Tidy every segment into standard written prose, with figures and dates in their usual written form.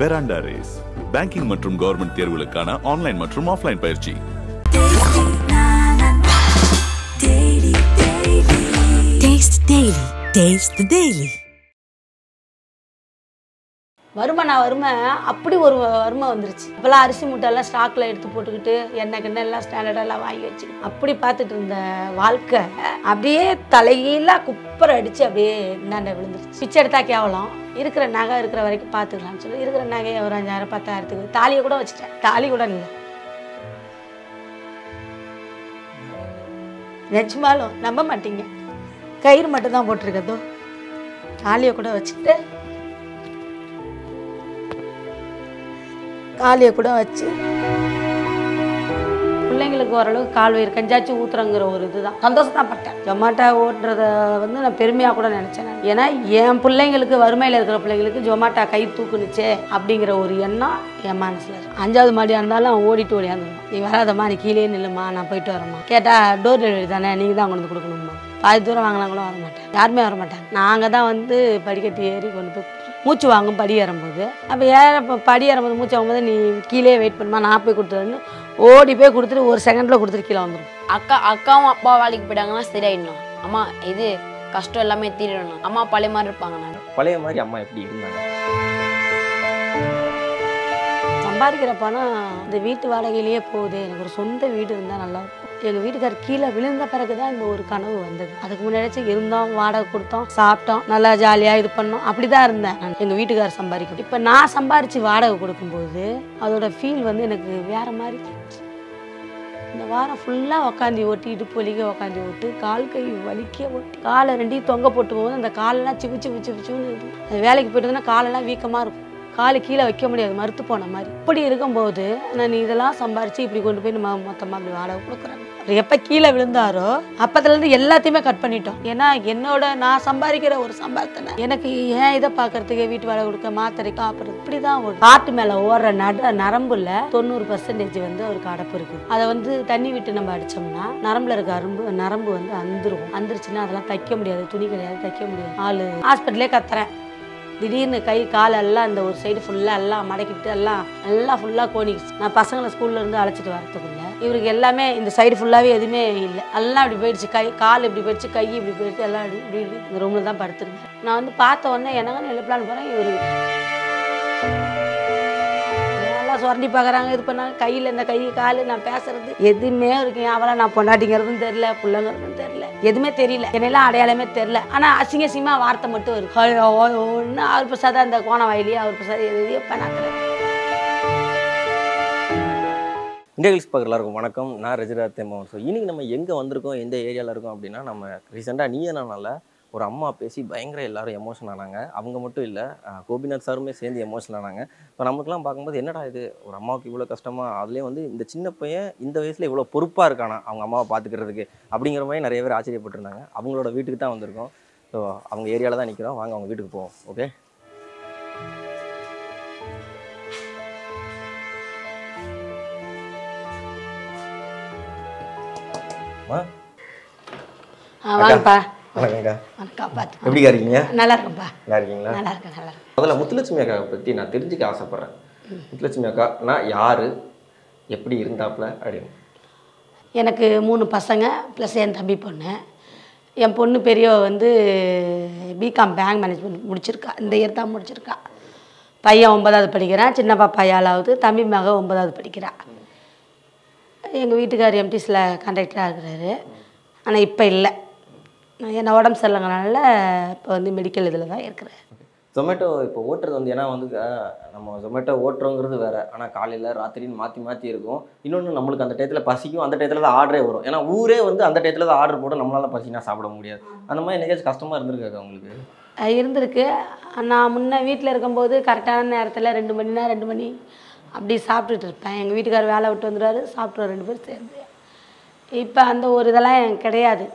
பெராண்டா Race banking மற்றும் government தேர்வுகளுக்கான online மற்றும் ஆஃப்லைன் பயிற்சி. வறுமை அப்படி ஒரு வறுமை வந்துருச்சு. இப்போல்லாம் அரிசி மூட்டையெல்லாம் ஸ்டாக்கில் எடுத்து போட்டுக்கிட்டு எண்ணெய் கிண்ணெய் எல்லாம் ஸ்டாண்டர்டெல்லாம் வாங்கி வச்சுக்கிட்டு அப்படி பார்த்துட்டு இருந்த வாழ்க்கை அப்படியே தலையெல்லாம் குப்பரை அடித்து அப்படியே இந்தாண்ட விழுந்துருச்சு. பிச்சை எடுத்தா கேவலம், இருக்கிற நகை இருக்கிற வரைக்கும் பார்த்துக்கலாம்னு சொல்லி இருக்கிற நகையை ஒரு 5000 10,000த்துக்கு தாலியை கூட வச்சுட்டேன். தாலி கூட இல்லை, நிஜமாலும் நம்ப மாட்டீங்க, கயிறு மட்டும்தான் போட்டிருக்கதோ. தாலியை கூட வச்சுட்டு காலியை கூட வச்சு பிள்ளைங்களுக்கு ஓரளவுக்கு கால் வயிறு கஞ்சாச்சு ஊத்துறங்கிற ஒரு இதுதான் சந்தோஷம் தான் பட்டேன். ஜொமாட்டோ ஓட்டுறத வந்து நான் பெருமையாக கூட நினச்சேன். ஏன்னா என் பிள்ளைங்களுக்கு, வறுமையில் இருக்கிற பிள்ளைங்களுக்கு ஜொமாட்டோ கை தூக்குனுச்சே அப்படிங்கிற ஒரு எண்ணம் என் மனசில் இருக்கு. 5வது மாடியாக இருந்தாலும் அவன் ஓடிட்டு ஓடியாந்துருவான். நீ வராதம்மா, நீ கீழே நில்லுமா, நான் போயிட்டு வரேம்மா. கேட்டால் டோர் டெலிவரி தானே, நீங்கள் தான் கொண்டு வந்து கொடுக்கணுமா. பாதி தூரம் வாங்கினாங்களும் வர மாட்டேன், யாருமே வர மாட்டாங்க. நாங்கள் தான் வந்து படிக்கட்டு ஏறி கொண்டு போய் மூச்சு வாங்கும் படி ஏறும்போது. அப்போ படி ஏறும்போது மூச்சு வாங்கும்போது நீ கீழே வெயிட் பண்ணுமா, நான் போய் கொடுத்துருன்னு ஓடி போய் கொடுத்துட்டு ஒரு செகண்டில் கொடுத்துட்டு கீழே வந்துடும். அக்காவும் அப்பா வேலைக்கு போயிட்டாங்கன்னா சரியாயிடணும். அம்மா இது கஷ்டம் எல்லாமே தீரணும். அம்மா பழைய மாதிரி இருப்பாங்க. நான் பழைய மாதிரி அம்மா எப்படி இருந்தாங்க? சம்பாதிக்கிற பணம் இந்த வீட்டு வாடகையிலேயே போகுது. எனக்கு ஒரு சொந்த வீடு இருந்தால் நல்லாயிருக்கும். எங்கள் வீட்டுக்கார் கீழே விழுந்த பிறகு தான் இந்த ஒரு கனவு வந்தது. அதுக்கு முன்னாடி இருந்தோம், வாடகை கொடுத்தோம், சாப்பிட்டோம், நல்லா ஜாலியாக இது பண்ணோம், அப்படி தான் இருந்தேன். எங்கள் வீட்டுக்கார் சம்பாதிக்கணும். இப்போ நான் சம்பாரித்து வாடகை கொடுக்கும்போது அதோட ஃபீல் வந்து எனக்கு வேறு மாதிரி. இந்த வாரம் ஃபுல்லாக உக்காந்தி ஓட்டி, இடுப்பு வலிக்க உக்காந்தி ஓட்டு, கால் கை வலிக்க ஓட்டி, காலை 2 தொங்க போட்டு போகும்போது அந்த காலெல்லாம் சிவிச்சுன்னு இருக்கும். அது வேலைக்கு போயிட்டு காலெல்லாம் வீக்கமாக இருக்கும், காலு கீழே வைக்க முடியாது, மறுத்து போன மாதிரி. இப்படி இருக்கும்போது நான் இதெல்லாம் சம்பாரித்து இப்படி கொண்டு போய் நம்ம மொத்தமாக அப்படி வாடகை கொடுக்குறாங்க. எப்போ கீழே விழுந்தாரோ அப்போதுலேருந்து எல்லாத்தையுமே கட் பண்ணிட்டோம். ஏன்னா நான் சம்பாதிக்கிற ஒரு சம்பாத்தனை எனக்கு ஏன் இதை பார்க்கறதுக்கு, வீட்டு வாடகை கொடுக்க, மாத்திரை காப்புறது, இப்படி தான் ஒரு காட்டு மேலே ஓடுற நரம்புல 90% வந்து ஒரு அடப்பு இருக்குது. அதை வந்து தண்ணி விட்டு நம்ம அடித்தோம்னா நரம்புல இருக்க நரம்பு வந்து அந்துருச்சுன்னா அதெல்லாம் தைக்க முடியாது, துணி கிடையாது, தைக்க முடியாது. ஆள் ஹாஸ்பிட்டலே கத்துறேன். திடீர்னு கை கால் எல்லாம் இந்த ஒரு சைடு ஃபுல்லாக எல்லாம் மடக்கிட்டு எல்லாம் ஃபுல்லாக கோணிக்குச்சு. நான் பசங்களை ஸ்கூல்லேருந்து அழைச்சிட்டு வரத்துக்குள்ள இவருக்கு எல்லாமே இந்த சைடு ஃபுல்லாகவே எதுவுமே இல்லை, எல்லாம் இப்படி போயிடுச்சு. கால் இப்படி போயிடுச்சு, கை இப்படி போயிடுச்சு, எல்லாம் இப்படி இந்த ரூமில் தான் படுத்துருந்தேன். நான் வந்து பார்த்த உடனே என்னங்க எழுப்பலான்னு போகிறேன். இவரு எல்லாம் சுரண்டி பார்க்குறாங்க, இது பண்ணாங்க. கையில் இந்த கை கால் நான் பேசுறது எதுவுமே இருக்கு. அவளை நான் பொண்டாட்டிங்கிறதும் தெரில, பிள்ளைங்கிறதும் தெரில, எதுவுமே தெரியல, என்னெல்லாம் அடையாளமே தெரில. ஆனால் அசிங்கசியமா வார்த்தை மட்டும் இருக்கு. ஒன்று அவர் பிரசாதம் அந்த கோண வாயிலேயே அவர் பிரசாதம் எதையோ பண்ணாக்குறேன். இண்டியல்ஸ் பார்க்குற எல்லாருக்கும் வணக்கம். நான் ரஜிராத் தேமன். ஸோ இன்றைக்கி நம்ம எங்கே வந்திருக்கோம், எந்த ஏரியாவில் இருக்கோம் அப்படின்னா, நம்ம ரீசெண்டாக நீயனால ஒரு அம்மா பேசி பயங்கர எல்லாரும் எமோஷன் ஆனாங்க. அவங்க மட்டும் இல்லை, கோபிநாத் சாருமே சேர்ந்து எமோஷன் ஆனாங்க. இப்போ நமக்குலாம் பார்க்கும்போது என்னடா இது, ஒரு அம்மாவுக்கு இவ்வளோ கஷ்டமாக, அதுலேயும் வந்து இந்த சின்ன பையன் இந்த வயசில் இவ்வளோ பொறுப்பாக இருக்கானா அவங்க அம்மாவை பார்த்துக்கிறதுக்கு அப்படிங்கிற மாதிரி நிறைய பேர் ஆச்சரியப்பட்டிருந்தாங்க. அவங்களோட வீட்டுக்கு தான் வந்திருக்கோம். ஸோ அவங்க ஏரியாவில் தான் நிற்கிறோம். வாங்க அவங்க வீட்டுக்கு போவோம். ஓகே, வாங்கப்பா. வணக்கங்க. வணக்கம். பார்த்து எப்படிக்கா இருக்கீங்க? நல்லா இருக்கேன்ப்பா. நல்லா இருக்கீங்களா? நல்லா இருக்கேன், நல்லா இருக்கேன். முதல்ல முத்துலட்சுமி அக்காவை பற்றி நான் தெரிஞ்சுக்க ஆசைப்பட்றேன். முத்துலட்சுமி அக்கா நான் யார், எப்படி இருந்தாப்புல அப்படின்னு. எனக்கு 3 பசங்க ப்ளஸ் என் தம்பி பொண்ணு. என் பொண்ணு பெரியவ வந்து பிகாம் பேங்க் மேனேஜ்மெண்ட் முடிச்சிருக்கா, இந்த இயர் தான் முடிச்சிருக்கா. பையன் 9வது படிக்கிறான், சின்ன பாப்பா 7வது, தம்பி மக 9வது படிக்கிறா. எங்கள் வீட்டுக்கார் எம்டிஸில் கான்ட்ராக்டராக இருக்கிறாரு. ஆனால் இப்போ இல்லை, என்ன உடம்பு சரியில்லைங்கனால இப்போ வந்து மெடிக்கல் இதில் தான் இருக்கிறேன். ஜொமேட்டோ இப்போ ஓட்டுறது வந்து ஏன்னா வந்து நம்ம ஜொமேட்டோ ஓட்டுறோங்கிறது வேறு, ஆனால் காலையில் ராத்திரின்னு மாற்றி இருக்கும். இன்னொன்று நம்மளுக்கு அந்த டயத்தில் பசிக்கும், அந்த டயத்தில் தான் ஆர்டரே வரும். ஏன்னா ஊரே வந்து அந்த டயத்தில் தான் ஆர்டர் போட்டு நம்மளால் பசினா சாப்பிட முடியாது. அந்த மாதிரி என்னைக்காச்சும் கஷ்டமாக இருந்திருக்காக்கா உங்களுக்கு? இருந்திருக்கு. நான் முன்னே வீட்டில் இருக்கும்போது கரெக்டான நேரத்தில் 2 மணினா 2 மணி அப்படி சாப்பிட்டுட்டு இருப்பேன். எங்கள் வீட்டுக்கார் வேலை விட்டு வந்துடுவார், சாப்பிட்ருவோம் 2 பேரும் சேர்ந்து. இப்போ அந்த ஒரு இதெல்லாம் எனக்கு கிடையாது.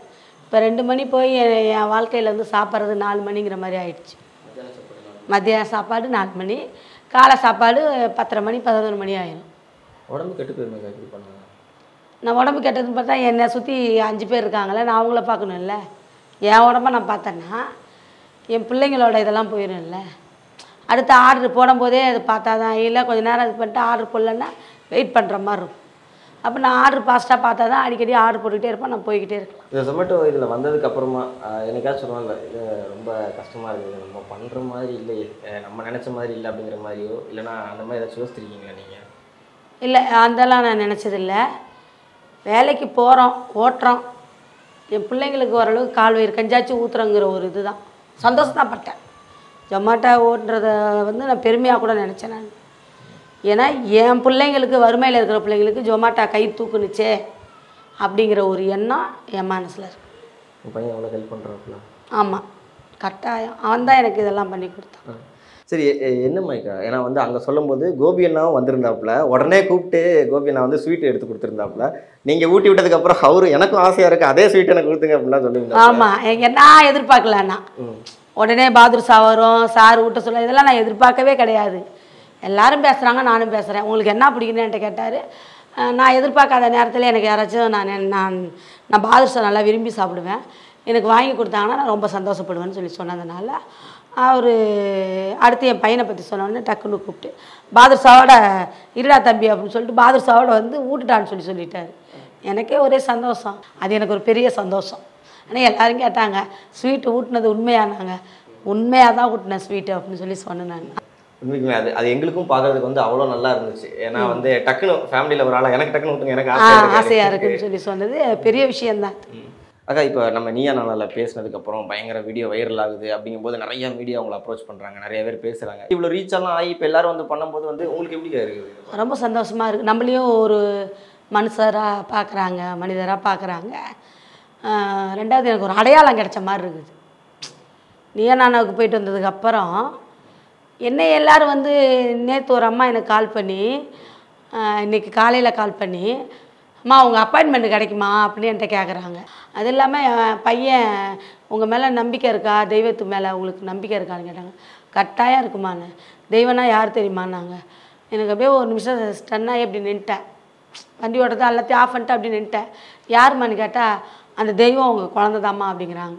இப்போ 2 மணி போய் என் வாழ்க்கையில் வந்து சாப்பிட்றது 4 மணிங்கிற மாதிரி ஆயிடுச்சு. மத்தியான சாப்பாடு 4 மணி, காலை சாப்பாடு 10:30 மணி 11 மணி ஆயிடும். உடம்பு கெட்டு போயிருந்தா எப்படி பண்ணுவாங்க? நான் உடம்பு கெட்டதுன்னு பார்த்தா என்னை சுற்றி 5 பேர் இருக்காங்களே, நான் அவங்கள பார்க்கணும்ல. என் உடம்ப நான் பார்த்தேன்னா என் பிள்ளைங்களோட இதெல்லாம் போயிடும்ல. அடுத்த ஆர்டர் போடும்போதே அது பார்த்தா தான், இல்லை கொஞ்சம் நேரம் இது பண்ணிட்டு ஆர்டர் போடலன்னா வெயிட் பண்ணுற மாதிரி இருக்கும். அப்போ நான் ஆர்டர் ஃபாஸ்ட்டாக பார்த்தா தான் அடிக்கடி ஆர்டர் போட்டுக்கிட்டே இருப்பேன், நான் போய்கிட்டே இருக்கலாம். இந்த ஜொமேட்டோ இதில் வந்ததுக்கு அப்புறமா என்னைக்காச்சும் சொல்லுவாங்கல்ல, இது ரொம்ப கஷ்டமாக இருக்குது, நம்ம பண்ணுற மாதிரி இல்லையே, நம்ம நினச்ச மாதிரி இல்லை அப்படிங்கிற மாதிரியோ, இல்லைனா அந்த மாதிரி ஏதாச்சும் யோசிச்சிருக்கீங்களா நீங்கள்? இல்லை, அதெல்லாம் நான் நினச்சதில்ல. வேலைக்கு போகிறோம், ஓட்டுறோம், என் பிள்ளைங்களுக்கு ஓரளவுக்கு கால் வயிறு கஞ்சாச்சும் ஊற்றுறங்கிற ஒரு இது தான் சந்தோஷம் தான் பட்டேன். ஜொமேட்டோ ஓட்டுறத வந்து நான் பெருமையாக கூட நினச்சேன் நான். ஏன்னா என் பிள்ளைங்களுக்கு, வறுமையில் இருக்கிற பிள்ளைங்களுக்கு ஜொமேட்டோ கை தூக்குனுச்சே அப்படிங்கிற ஒரு எண்ணம் என் மனசில் இருக்குது. உன் பையன் எவ்வளோ ஹெல்ப் பண்ணுறாப்புல? ஆமாம், கட்டாயம் அவன் தான் எனக்கு இதெல்லாம் பண்ணி கொடுத்தான். சரி, என்ன மைக்கா, ஏன்னா வந்து அங்கே சொல்லும்போது கோபி அண்ணாவும் வந்திருந்தாப்புல, உடனே கூப்பிட்டு கோபி அண்ணா வந்து ஸ்வீட் எடுத்து கொடுத்துருந்தாப்புல. நீங்கள் ஊட்டி விட்டதுக்கப்புறம் அவரு எனக்கும் ஆசையாக இருக்குது, அதே ஸ்வீட் எனக்கு கொடுத்துங்க அப்படின்லாம் சொல்லியிருந்தேன். ஆமாம், நான் எதிர்பார்க்கலண்ணா. உடனே பாதுஷா வரும், சார் ஊட்ட சொல்ல, இதெல்லாம் நான் எதிர்பார்க்கவே கிடையாது. எல்லாரும் பேசுகிறாங்க, நானும் பேசுகிறேன். உங்களுக்கு என்ன பிடிக்குன்னு என்கிட்ட கேட்டார். நான் எதிர்பார்க்காத நேரத்தில் எனக்கு யாராச்சும் நான் பாதுஷா நல்லா விரும்பி சாப்பிடுவேன், எனக்கு வாங்கி கொடுத்தாங்கன்னா நான் ரொம்ப சந்தோஷப்படுவேன்னு சொன்னதுனால அவர் அடுத்து என் பையனை பற்றி சொன்னோடனே டக்குன்னு கூப்பிட்டு பாதுஷாவோட இருடா தம்பி அப்படின்னு சொல்லிட்டு பாதுஷாவோட வந்து ஊட்டுட்டான்னு சொல்லிட்டாரு. எனக்கே ஒரே சந்தோஷம், அது எனக்கு ஒரு பெரிய சந்தோஷம். ஆனால் எல்லோரும் கேட்டாங்க ஸ்வீட்டு ஊட்டினது உண்மையானாங்க. உண்மையாக தான் ஊட்டினேன் ஸ்வீட்டு அப்படின்னு சொன்னேன் நான். உண்மைக்குமே அது எங்களுக்கும் பார்க்கறதுக்கு வந்து அவ்வளோ நல்லா இருந்துச்சு. ஏன்னா வந்து டக்குன்னு ஃபேமிலியில் ஒரு ஆளாக எனக்கு டக்குன்னு விட்டுங்க, எனக்கு ஆசையாக இருக்குன்னு சொன்னது பெரிய விஷயந்தான். அக்கா, இப்போ நம்ம நீயா நாளில் பேசினதுக்கப்புறம் பயங்கர வீடியோ வைரல் ஆகுது அப்படிங்கும்போது நிறைய மீடியா உங்களை அப்ரோச் பண்ணுறாங்க, நிறைய பேர் பேசுகிறாங்க. இவ்வளோ ரீச் எல்லாம் ஆகி இப்போ எல்லாரும் வந்து பண்ணும்போது வந்து உங்களுக்கு எப்படி இருக்குது? ரொம்ப சந்தோஷமாக இருக்குது. நம்மளையும் ஒரு மனுஷராக பார்க்குறாங்க, மனிதராக பார்க்குறாங்க. ரெண்டாவது எனக்கு ஒரு அடையாளம் கிடைச்ச மாதிரி இருக்குது. நீயா நானாவுக்கு போயிட்டு வந்ததுக்கப்புறம் என்னை எல்லோரும் வந்து நேற்று ஒரு அம்மா எனக்கு கால் பண்ணி, இன்றைக்கி காலையில் கால் பண்ணி, அம்மா உங்கள் அப்பாயின்மெண்ட் கிடைக்குமா அப்படின்னு என்கிட்ட கேட்குறாங்க. அது இல்லாமல் என் பையன் உங்கள் மேலே நம்பிக்கை இருக்கா, தெய்வத்து மேலே உங்களுக்கு நம்பிக்கை இருக்கான்னு கேட்டாங்க. கட்டாயம் இருக்குமான்னு. தெய்வம்னா யார் தெரியுமான்னாங்க. எனக்கு அப்படியே ஒரு நிமிஷம் ஸ்டன்னாக எப்படி நின்ட்டேன், வண்டி ஓட்டத்தை எல்லாத்தையும் ஆஃப் பண்ணிட்டு அப்படி நின்ட்டேன். யாருமான்னு கேட்டால் அந்த தெய்வம் உங்கள் குழந்தைதாம்மா அப்படிங்கிறாங்க.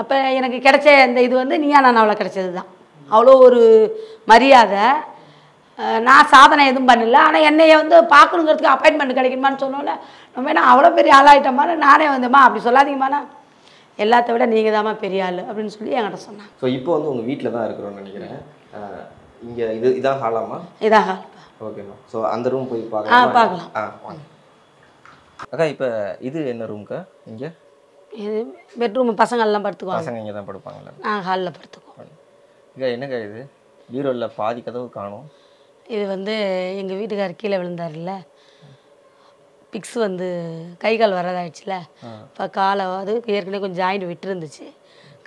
அப்போ எனக்கு கிடைச்ச இந்த இது வந்து நீயா நான் அவ்வளோ கிடைச்சது தான். அவ்வளோ ஒரு மரியாதை. நான் சாதனை எதுவும் பண்ணல, ஆனால் என்னைய வந்து பார்க்கணுங்கிறதுக்கு அப்பாயின்மெண்ட் கிடைக்குமான்னு சொன்னோன்னே நம்ம வேணா அவ்வளோ பெரிய ஆளாயிட்டோம்மா, நானே வந்தும்மா அப்படி சொல்லாதீங்கம்மா, எல்லாத்த விட நீங்கள் தாம்மா பெரிய ஆள் அப்படின்னு சொல்லி என்கிட்ட சொன்னாங்க. ஸோ இப்போ வந்து உங்கள் வீட்டில் தான் இருக்கிறோன்னு நினைக்கிறேன். இங்கே இதான் ஹாலாமா? இதான் ஹால். ஓகேம்மா. ஸோ அந்த ரூம் போய் பார்க்கலாம். பார்க்கலாம். அக்கா, இப்போ இது என்ன ரூம்க்கா? இங்கே இது பெட்ரூம், பசங்கள்லாம் படுத்துக்குவாங்க. பசங்க இங்கே தான் படுப்பாங்களா? நாங்கள் ஹாலில் படுத்துக்குவோம். இங்கே என்னக்கா இது பீரோவில் பாதி கதவு காணும்? இது வந்து எங்கள் வீட்டுக்காரர் கீழே விழுந்தார்ல, பிக்ஸ் வந்து கை கால் வரதாயிடுச்சுல, இப்போ காலை அது ஏற்கனவே கொஞ்சம் ஜாயிண்ட் விட்டுருந்துச்சு,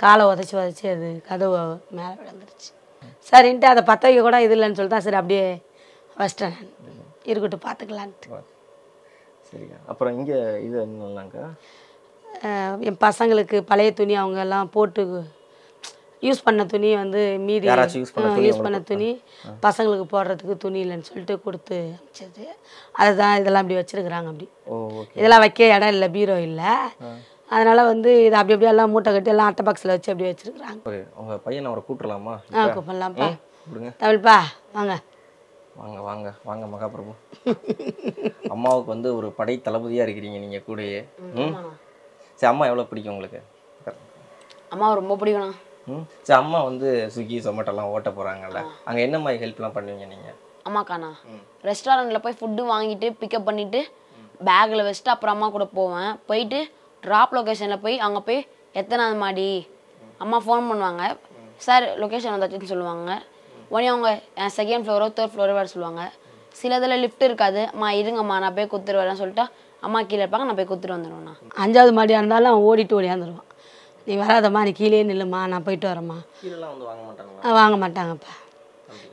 காலை உதச்சி அது கதவு மேலே விழுந்துருச்சு. சரின்ட்டு அதை பற்ற வைக்க கூட இது இல்லைன்னு சொல்லிட்டு சரி அப்படியே வச்சிட்டேன், இருக்கட்டும் பார்த்துக்கலான்ட்டு. சரிக்கா. அப்புறம் இங்கே இது என்னக்கா, என் பசங்களுக்கு பழைய துணி அவங்க எல்லாம் போட்டு யூஸ் பண்ண துணி வந்து மீதி யூஸ் பண்ண துணி பசங்களுக்கு போடுறதுக்கு துணி இல்லைன்னு சொல்லிட்டு கொடுத்து அனுப்பிச்சது. அதுதான் இதெல்லாம் அப்படி வச்சுருக்குறாங்க. அப்படி இதெல்லாம் வைக்க இடம் இல்லை, பீரோ இல்லை, அதனால் வந்து இது அப்படி அப்படியே எல்லாம் மூட்டை கட்டி எல்லாம் அட்டை பாக்ஸில் வச்சு அப்படியே வச்சுருக்குறாங்க. உங்கள் பையனை அவரை கூப்பிடலாமா? கூப்பிடலாம்ப்பா. தமிழ்ப்பா வாங்க வாங்க வாங்க வாங்க மகாபிரபு. அம்மாவுக்கு வந்து ஒரு படை தளபதியாக இருக்கிறீங்க நீங்கள் கூடயே. சரி, அம்மா எவ்வளோ பிடிக்கும் உங்களுக்கு? அம்மா ரொம்ப பிடிக்கணும். சரி, அம்மா வந்து ஸ்விக்கி ஜொமேட்டோலாம் ஓட்ட போகிறாங்கல்ல, அங்கே என்ன மாதிரி ஹெல்ப்லாம் பண்ணுவீங்க நீங்கள்? அம்மாக்காண்ணா ரெஸ்டாரண்ட்டில் போய் ஃபுட்டு வாங்கிட்டு பிக்கப் பண்ணிவிட்டு பேக்கில் வச்சுட்டு அப்புறம் அம்மா கூட போவேன். போயிட்டு ட்ராப் லொக்கேஷனில் போய் அங்கே போய் எத்தனாவது மாடி அம்மா ஃபோன் பண்ணுவாங்க, சார் லொக்கேஷன் வந்தாச்சுன்னு சொல்லுவாங்க. உடனே அவங்க செகண்ட் ஃப்ளோரோ தேர்ட் ஃப்ளோரோ வேறு சொல்லுவாங்க. சில இதில் லிஃப்ட் இருக்காது, அம்மா இருங்கம்மா நான் போய் கொடுத்துட்டு வரேன்னு சொல்லிட்டு அம்மா கீழே இருப்பாங்க, நான் போய் கொடுத்துட்டு வந்துடுவேண்ணா. 5வது மாடியாக இருந்தாலும் அவன் ஓடிட்டு ஓடியாந்துருவான். நீ வராதம்மா, நீ கீழே நில்லுமா, நான் போயிட்டு வரேம்மா. கீழெல்லாம் வந்து வாங்க மாட்டாங்களா? வாங்க மாட்டாங்கப்பா.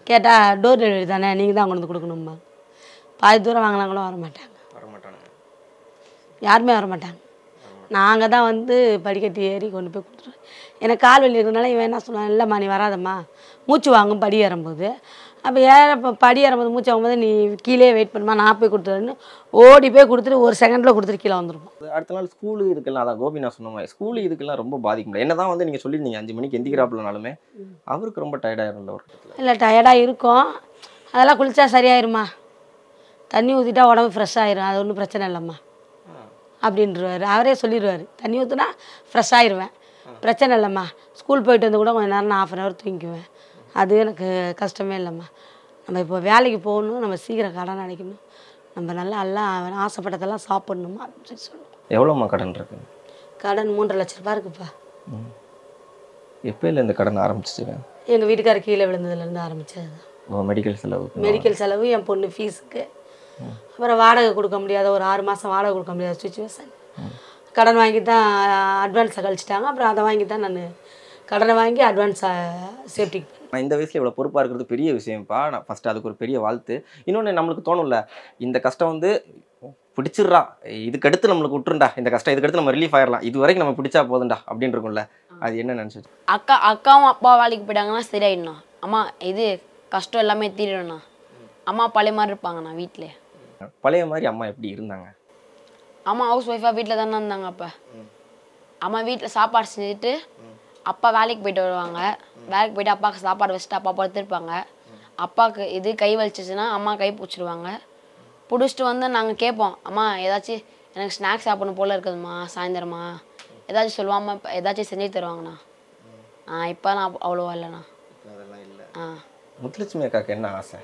கேட்டால் டோர் டெலிவரி தானே, நீங்கள் தான் கொண்டு வந்து கொடுக்கணும்மா. பாதி தூரம் வாங்கினாங்களும் வர மாட்டாங்க, யாருமே வர மாட்டாங்க. நாங்கள் தான் வந்து படிக்கட்டு ஏறி கொண்டு போய் கொடுத்துருவோம். எனக்கு கால் வலி இருக்கிறதுனால இவன் என்ன சொல்லுவான், இல்லைம்மா நீ வராதம்மா, மூச்சு வாங்கும் படி ஏறும்போது, அப்போ இப்போ படி ஏறும்போது மூச்சு ஆகும்போது நீ கீழே வெயிட் பண்ணுமா நான் போய் கொடுத்துருன்னு ஓடி போய் கொடுத்துட்டு ஒரு செகண்டில் கொடுத்துட்டு கீழே வந்துருப்போம். அடுத்த நாள் ஸ்கூலு இதுக்கெல்லாம் அதான் கோபி நான் சொன்ன மாதிரி ஸ்கூலு இதுக்கெல்லாம் ரொம்ப பாதிக்க முடியாது. என்ன தான் வந்து நீங்கள் சொல்லியிருந்தீங்க 5 மணிக்கு எந்திக்கிறாப்புலனாலுமே அவருக்கு ரொம்ப டயர்டாயிரும்ல ஒரு இடத்துல. இல்லை டயர்டாக இருக்கும், அதெல்லாம் குளித்தா சரியாயிருமா, தண்ணி ஊற்றிட்டா உடம்பு ஃப்ரெஷ் ஆயிரும், அது ஒன்றும் பிரச்சனை இல்லைம்மா அப்படின்றவாரு. அவரே சொல்லிடுவார், தண்ணி ஊற்றுனா ஃப்ரெஷ் ஆயிடுவேன், பிரச்சனை இல்லைம்மா, ஸ்கூல் போயிட்டு வந்து கூட கொஞ்சம் நேரம் நான் 1/2 hour தூங்கிக்குவேன், அது எனக்கு கஷ்டமே இல்லைம்மா. நம்ம இப்போ வேலைக்கு போகணும், நம்ம சீக்கிரம் கடன் அடைக்கணும், நம்ம நல்லா எல்லாம் ஆசைப்பட்டதெல்லாம் சாப்பிட்ணுமா அப்படின்னு சொல்லி சொல்லுவோம். எவ்வளோம்மா கடன் இருக்கு? கடன் 3.5 லட்ச ரூபா இருக்குப்பா. எப்போயில இந்த கடன் ஆரம்பிச்சிச்சுங்க? எங்கள் வீட்டுக்கார கீழே விழுந்ததுலேருந்து ஆரம்பித்தது தான். மெடிக்கல் செலவு? மெடிக்கல் செலவு, என் பொண்ணு ஃபீஸுக்கு, அப்புறம் வாடகை கொடுக்க முடியாத ஒரு 6 மாதம் வாடகை கொடுக்க முடியாத சுச்சுவேஷன். கடன் வாங்கி தான் அட்வான்ஸை கழிச்சிட்டாங்க, அப்புறம் அதை வாங்கி தான் நான் கடனை வாங்கி அட்வான்ஸை சேஃப்டிக்கு. நான் இந்த வயசில் இவ்வளோ பொறுப்பாக இருக்கிறது பெரிய விஷயம்ப்பா. நான் ஃபஸ்ட்டு அதுக்கு ஒரு பெரிய வாழ்த்து. இன்னொன்று நம்மளுக்கு தோணும்ல, இந்த கஷ்டம் வந்து பிடிச்சிடுறா, இதுக்கடுத்து நம்மளுக்கு விட்டுருண்டா, இந்த கஷ்டம் இதுக்கடுத்து நம்ம ரிலீஃப் ஆயிடலாம், இது வரைக்கும் நம்ம பிடிச்சா போதுண்டா அப்படின்னு இருக்கும்ல, அது என்ன நினச்சிட்டு? அக்காவும் அப்பா வேலைக்கு போயிட்டாங்கன்னா சரியாயிடணா, அம்மா இது கஷ்டம் எல்லாமே தீரணும்ண்ணா, அம்மா பழைய மாதிரி இருப்பாங்கண்ணா வீட்டில். பழைய மாதிரி அம்மா எப்படி இருந்தாங்க? அம்மா ஹவுஸ் ஒய்ஃபாக வீட்டில் தானே இருந்தாங்க. அப்போ அம்மா வீட்டில் சாப்பாடு செஞ்சுட்டு அப்பா வேலைக்கு போயிட்டு வருவாங்க, வேலைக்கு போயிட்டு அப்பாவுக்கு சாப்பாடு வச்சுட்டு அப்பா படுத்துருப்பாங்க. அப்பாவுக்கு இது கை வலிச்சிச்சுன்னா அம்மா கை பிடிச்சிருவாங்க, பிடிச்சிட்டு வந்து நாங்கள் கேட்போம், அம்மா ஏதாச்சும் எனக்கு ஸ்நாக்ஸ் சாப்பிடணும் போல் இருக்குதும்மா சாயந்தரமா ஏதாச்சும் சொல்லுவான், அம்மா ஏதாச்சும் செஞ்சு தருவாங்கண்ணா. இப்போ நான் அவ்வளோவா இல்லைண்ணா. முத்துலட்சுமி அக்காவுக்கு என்ன ஆசை?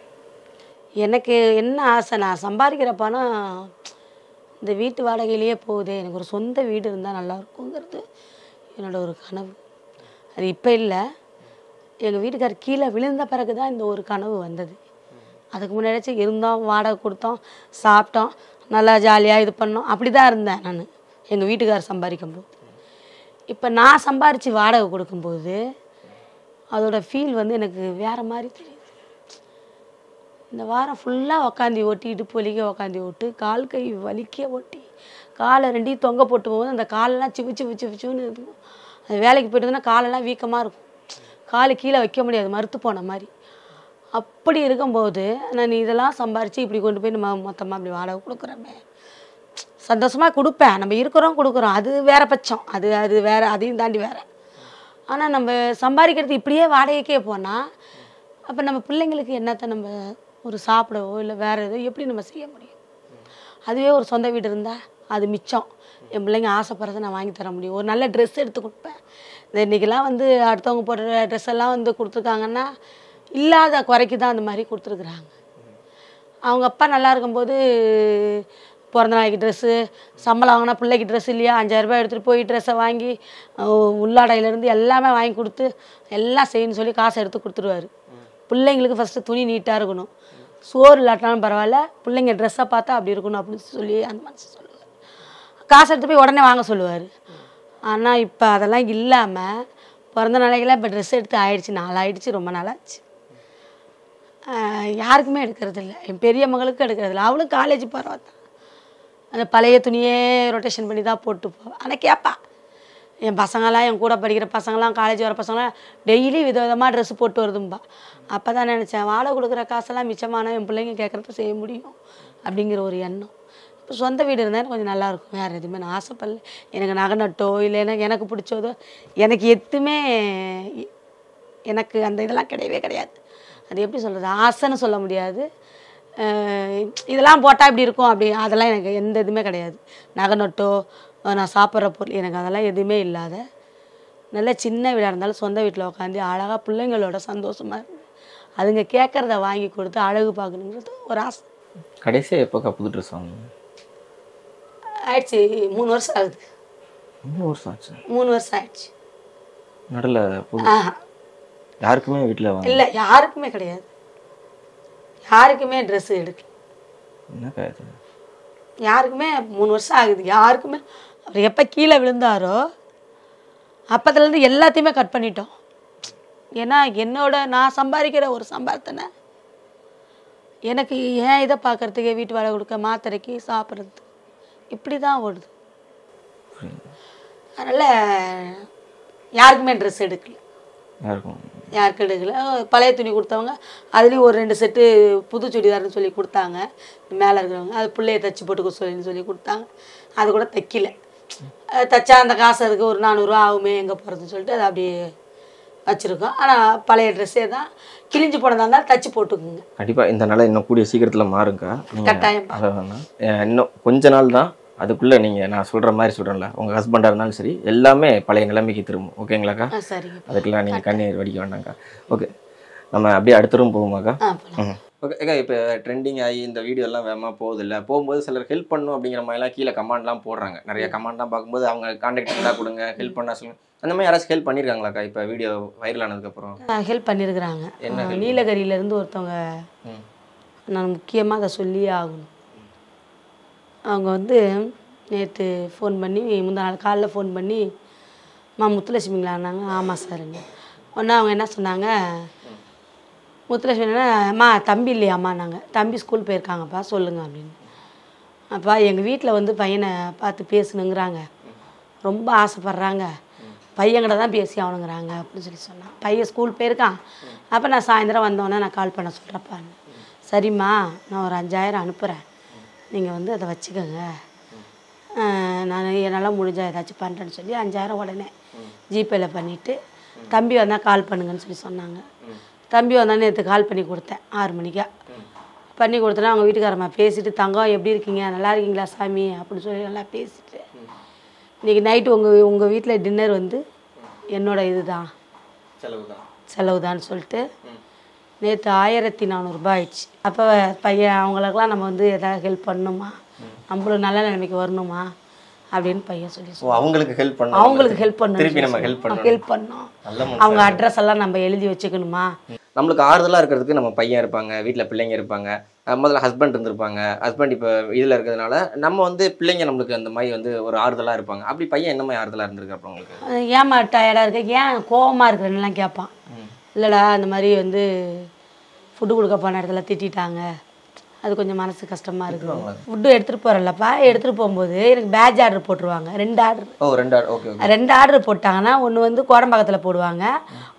எனக்கு என்ன ஆசை, நான் சம்பாதிக்கிற பணம் இந்த வீட்டு வாடகையிலேயே போகுது, எனக்கு ஒரு சொந்த வீடு இருந்தால் நல்லா இருக்குங்கிறது என்னோட ஒரு கனவு. அது இப்போ இல்லை, எங்கள் வீட்டுக்கார் கீழே விழுந்த பிறகு தான் இந்த ஒரு கனவு வந்தது. அதுக்கு முன்னாடியாச்சும் இருந்தோம், வாடகை கொடுத்தோம், சாப்பிட்டோம், நல்லா ஜாலியாக இது பண்ணோம், அப்படி தான் இருந்தேன் நான் எங்கள் வீட்டுக்கார் சம்பாதிக்கும்போது. இப்போ நான் சம்பாரித்து வாடகை கொடுக்கும்போது அதோட ஃபீல் வந்து எனக்கு வேறு மாதிரி தெரியுது. இந்த வாரம் ஃபுல்லாக உக்காந்தி ஓட்டி, இடுப்பு வலிக்க உக்காந்தி ஓட்டு, கால் கை வலிக்க ஓட்டி, காலை 2 தொங்க போட்டு போகும்போது அந்த காலெல்லாம் சிவிச்சுன்னு இருக்கும். அது வேலைக்கு போய்ட்டு வந்தோன்னா காலெல்லாம் வீக்கமாக இருக்கும், கால் கீழே வைக்க முடியாது, மறுத்து போன மாதிரி. அப்படி இருக்கும்போது நான் இதெல்லாம் சம்பாரித்து இப்படி கொண்டு போய் நம்ம மொத்தமாக அப்படி வாடகை கொடுக்குறோமே, சந்தோஷமாக கொடுப்பேன், நம்ம கொடுக்குறோம், அது வேறு பட்சம், அது வேறு, அதையும் தாண்டி வேறு. ஆனால் நம்ம சம்பாதிக்கிறது இப்படியே வாடகைக்கே போனால் அப்போ நம்ம பிள்ளைங்களுக்கு என்னத்தை நம்ம ஒரு சாப்பிடவோ இல்லை வேறு எதோ எப்படி நம்ம செய்ய முடியும்? அதுவே ஒரு சொந்த வீடு இருந்தால் அது மிச்சம், என் பிள்ளைங்க ஆசைப்படுறதை நான் வாங்கி தர முடியும், ஒரு நல்ல ட்ரெஸ் எடுத்து கொடுப்பேன். இந்த இன்றைக்கெல்லாம் வந்து அடுத்தவங்க போடுற ட்ரெஸ் எல்லாம் வந்து கொடுத்துருக்காங்கன்னா இல்லாத குறைக்கு தான் அந்த மாதிரி கொடுத்துருக்குறாங்க. அவங்க அப்பா நல்லா இருக்கும்போது பிறந்த நாளைக்கு ட்ரெஸ்ஸு, சம்பளம் வாங்கினா பிள்ளைக்கு ட்ரெஸ் இல்லையா, 5000 ரூபாய் எடுத்துகிட்டு போய் ட்ரெஸ்ஸை வாங்கி உள்ளாடையிலேருந்து எல்லாமே வாங்கி கொடுத்து எல்லாம் செய்யணும்னு சொல்லி காசை எடுத்து கொடுத்துருவாரு. பிள்ளைங்களுக்கு ஃபஸ்ட்டு துணி நீட்டாக இருக்கணும், சோறு இல்லாட்டாலும் பரவாயில்ல, பிள்ளைங்க ட்ரெஸ்ஸை பார்த்தா அப்படி இருக்கணும் அப்படின்னு சொல்லி அந்த மனசு சொல்லுவார். காசு எடுத்து போய் உடனே வாங்க சொல்லுவார். ஆனால் இப்போ அதெல்லாம் இல்லாமல் பிறந்த நாளைக்கெல்லாம் இப்போ ட்ரெஸ் எடுத்து ஆயிடுச்சு, 4 ஆயிடுச்சு, ரொம்ப நாளாச்சு. யாருக்குமே எடுக்கிறது இல்லை, என் பெரிய மகளுக்கும் எடுக்கிறது இல்லை, அவளும் காலேஜ் போகிறவ தான், அந்த பழைய துணியே ரொட்டேஷன் பண்ணி தான் போட்டு போவேன். ஆனால் கேட்பா, என் பசங்களாம் என் கூட படிக்கிற பசங்களாம் காலேஜ் வர பசங்களாம் டெய்லி விதவிதமாக ட்ரெஸ்ஸு போட்டு வருதும்பா. அப்போ தான் நினச்சேன், வாடகை கொடுக்குற காசெல்லாம் மிச்சமான என் பிள்ளைங்க கேட்குறப்ப செய்ய முடியும் அப்படிங்கிற ஒரு எண்ணம். இப்போ சொந்த வீடு இருந்தால் கொஞ்சம் நல்லாயிருக்கும், வேறு எதுவுமே நான் ஆசைப்படல. எனக்கு நகை நட்டோ இல்லை எனக்கு பிடிச்சதோ எனக்கு எதுவுமே, எனக்கு அந்த இதெல்லாம் கிடையவே கிடையாது. அது எப்படி சொல்கிறது, ஆசைன்னு சொல்ல முடியாது, இதெல்லாம் போட்டால் இப்படி இருக்கும் அப்படி, அதெல்லாம் எனக்கு எந்த இதுவுமே கிடையாது. நகை நட்டோ நான் சாப்பிட்ற பொருள் எனக்கு அதெல்லாம் எதுவுமே இல்லாத நல்ல சின்ன வீடாக இருந்தாலும் சொந்த வீட்டில் உட்காந்து அழகாக பிள்ளைங்களோட சந்தோஷமாக இருந்து அதுங்க கேட்குறத வாங்கி கொடுத்து அழகு பார்க்கணுங்கிறது ஒரு ஆசை. கடைசியாக எப்போக்கா புது ட்ரெஸ் வாங்கணும்? ஆயிடுச்சு, 3 வருஷம் ஆகுது. 3 வருஷம் ஆச்சு? 3 வருஷம் ஆயிடுச்சு. நடுவில் யாருக்குமே வீட்டில் இல்லை, யாருக்குமே கிடையாது, யாருக்குமே ட்ரெஸ்ஸு எடுக்கல. என்ன காய்ச்சல்? யாருக்குமே 3 வருஷம் ஆகுது, யாருக்குமே. அவர் எப்போ கீழே விழுந்தாரோ அப்போதுலேருந்து எல்லாத்தையுமே கட் பண்ணிட்டோம். ஏன்னா நான் சம்பாதிக்கிற ஒரு சம்பாத்தனை எனக்கு ஏன் இதை பார்க்குறதுக்கே வீட்டு வேலை கொடுக்க, மாத்திரைக்கு, சாப்பிட்றது, இப்படி தான் ஓடுது. அதனால் யாருக்குமே ட்ரெஸ் எடுக்கல. யாருக்கும் யாருக்கு எடுக்கல. பழைய துணி கொடுத்தவங்க அதுலேயும் ஒரு 2 செட்டு புது சுடிதார்னு சொல்லி கொடுத்தாங்க. மேலே இருக்கிறவங்க அது பிள்ளைய தைச்சி போட்டுக்க சொல்லி கொடுத்தாங்க. அது கூட தைக்கல. தைச்சா அந்த காசு அதுக்கு ஒரு 400 ரூபா ஆகுமே எங்கே போகிறதுன்னு சொல்லிட்டு அதை அப்படியே வச்சுருக்கோம். ஆனால் பழைய ட்ரெஸ்ஸே தான் கிழிஞ்சு போனதாக இருந்தாலும் தைச்சி போட்டுக்குங்க. கண்டிப்பாக இந்த நாள் இன்னும் கூடிய சீக்கிரத்தில் மாறுங்க. கட்டாயம். அதை வேணாம், இன்னும் கொஞ்ச நாள் தான். அதுக்குள்ளே நீங்கள் நான் சொல்கிற மாதிரி சொல்கிறேன்ல, உங்கள் ஹஸ்பண்டாக இருந்தாலும் சரி எல்லாமே பழைய நிலைமைக்கு திரும்பும். ஓகேங்களாக்கா? சரிங்க. அதுக்கெல்லாம் நீங்கள் கண்ணீர் வடிக்க வேண்டாங்க்கா. ஓகே, நம்ம அப்படியே அடுத்த ரூம் போகுமாக்கா? ஓகே அக்கா, இப்போ ட்ரெண்டிங் ஆகி இந்த வீடியோ எல்லாம் வேகமாக போகுது இல்லை, போகும்போது சிலர் ஹெல்ப் பண்ணணும் அப்படிங்கிற மாதிரிலாம் கீழே கமெண்ட்லாம் போடுறாங்க. நிறைய கமெண்ட்லாம் பார்க்கும்போது அவங்க கான்டாக்ட் இருந்தால் கொடுங்க, ஹெல்ப் பண்ணா சொல்லுங்கள். அந்த மாதிரி யாராச்சும் ஹெல்ப் பண்ணியிருக்காங்களாக்கா இப்போ வீடியோ வைரல் ஆனதுக்கப்புறம்? ஹெல்ப் பண்ணியிருக்கிறாங்க. நீலகிரியிலேருந்து ஒருத்தவங்க, நான் முக்கியமாக அதை சொல்லியே ஆகணும். அவங்க வந்து நேற்று ஃபோன் பண்ணி, முந்தா நாள் காலைல ஃபோன் பண்ணி, முத்துலட்சுமிங்களான்னாங்க. ஆமாம் சார்ங்க. ஒன்றா அவங்க என்ன சொன்னாங்க, முத்துலட்சுமி அம்மா தம்பி இல்லையாம்மா? நாங்கள் தம்பி ஸ்கூல் போயிருக்காங்கப்பா சொல்லுங்க அப்படின்னு. அப்பா எங்கள் வீட்டில் வந்து பையனை பார்த்து பேசணுங்கிறாங்க, ரொம்ப ஆசைப்பட்றாங்க, பையன்கிட்ட தான் பேசி ஆகணுங்கிறாங்க அப்படின்னு சொல்லி சொன்னான். பையன் ஸ்கூல் போயிருக்கான். அப்போ நான் சாயந்தரம் வந்தோடனே நான் கால் பண்ண சொல்கிறப்பான்னு. சரிம்மா, நான் ஒரு 5000 அனுப்புகிறேன், நீங்கள் வந்து அதை வச்சுக்கோங்க, நான் என்னால் முடிஞ்சால் ஏதாச்சும் பண்ணுறேன்னு சொல்லி 5000 உடனே ஜிபேயில் பண்ணிவிட்டு தம்பி வந்தால் கால் பண்ணுங்கன்னு சொல்லி சொன்னாங்க. தம்பி வந்தால் நேற்று கால் பண்ணி கொடுத்தேன் 6 மணிக்கா. பண்ணி கொடுத்தேன்னா அவங்க வீட்டுக்காரம்மா பேசிவிட்டு, தங்கம் எப்படி இருக்கீங்க, நல்லா இருக்கீங்களா சாமி அப்படின்னு சொல்லி நல்லா பேசிட்டு, இன்றைக்கி நைட்டு உங்கள் வீட்டில் டின்னர் வந்து என்னோட இது தான் செலவு தான் சொல்லிட்டு நேற்று 1400 ரூபாய் ஆயிடுச்சு. அப்போ பையன் அவங்களுக்கெல்லாம் நம்ம வந்து எதாவது ஹெல்ப் பண்ணணுமா, நம்மளும் நல்ல நிலைமைக்கு வரணுமா அப்படின்னு பையன் சொல்லி அவங்களுக்கு ஹெல்ப் பண்ணணும், அவங்களுக்கு ஹெல்ப் பண்ணணும், ஹெல்ப் பண்ணணும். அவங்க அட்ரஸ் எல்லாம் நம்ம எழுதி வச்சுக்கணுமா. நம்மளுக்கு ஆறுதலாக இருக்கிறதுக்கு நம்ம பையன் இருப்பாங்க, வீட்டில் பிள்ளைங்க இருப்பாங்க, முதல்ல ஹஸ்பண்ட் இருந்திருப்பாங்க. ஹஸ்பண்ட் இப்போ இதில் இருக்கிறதுனால நம்ம வந்து பிள்ளைங்க நம்மளுக்கு அந்த மாதிரி வந்து ஒரு ஆறுதலாக இருப்பாங்க. அப்படி பையன் என்ன மாதிரி ஆறுதலாக இருந்திருக்கு அப்புறம் உங்களுக்கு? ஏமா டயர்டாக இருக்க, ஏன் கோவமாக இருக்கிறேன்னுலாம் கேட்பான். இல்லைடா அந்த மாதிரி வந்து ஃபுட்டு கொடுக்க போன இடத்துல திட்டாங்க, அது கொஞ்சம் மனசு கஷ்டமாக இருக்குது. ஃபுட்டு எடுத்துகிட்டு போகிறல்லப்பா, எடுத்துகிட்டு போகும்போது எனக்கு பேட்ச் ஆர்டர் போட்டுருவாங்க. 2 ஆர்டர். ஓ 2 ஆர்டர். ஓகே. 2 ஆர்டர் போட்டாங்கன்னா ஒன்று வந்து கோடம்பாக்கத்தில் போடுவாங்க,